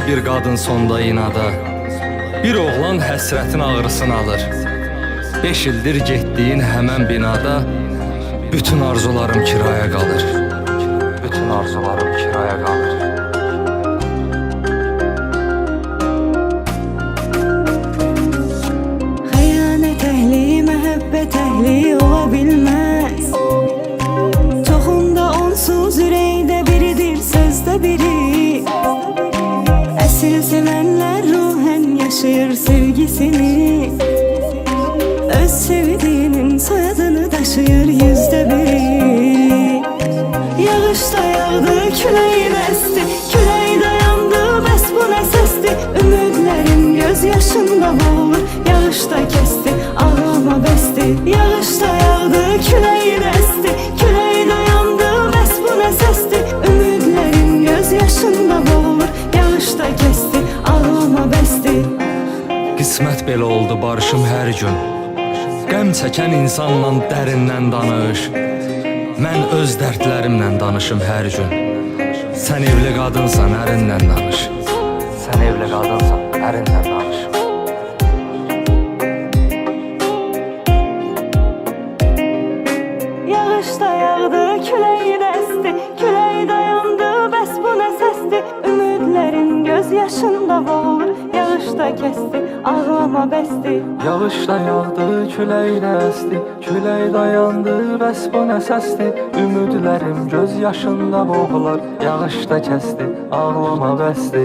bir qadın sonda inada, bir oğlan həsrətin ağrısını alır. 5 ildir getdiyin həmən binada bütün arzularım kiraya qalır. Bütün arzularım kiraya qalır. Xəyanət əhli, məhəbbət əhli ola bilməz. Çoxunda onsuz ürəkdə biridir, sözdə biri. Əsl sevənlər ruhən yaşayır sevgisini. Öz sevdiğinin soyadını taşıyır yüzde biri. Yağışda yağdı, küleğin esti, küleği dayandı, bəs bu nə səsdi? Ümidlərim göz yaşında boğulur, yağışda kesti, ağlama bəsti. Yağışda yağdı, küleğin esti, küleği dayandı, bəs bu nə səsdi? Ümidlərim göz yaşında boğulur, yağışda kesti, ağlama bəsti. Qismət belə oldu barışım hər gün. Qəm çəkən insanla dərindən danış. Mən öz dərdlərimlə danışım hər gün. Sən evli qadınsan, ərinlə danış. Sən evli qadınsan, ərinlə danış. Yağışda yağdı, küleğin esti, küleği dayandı, bəs bu nə səsdi? Ümidlərin göz yaşında boğulur, yağışda kesti, ağlama bəsti. Yağışda yağdı, küləyin əsdi, külək dayandı, bəs bu nə səsdi? Ümidlərim göz yaşında boğular, yağışda kəsdi, ağlama bəsdi.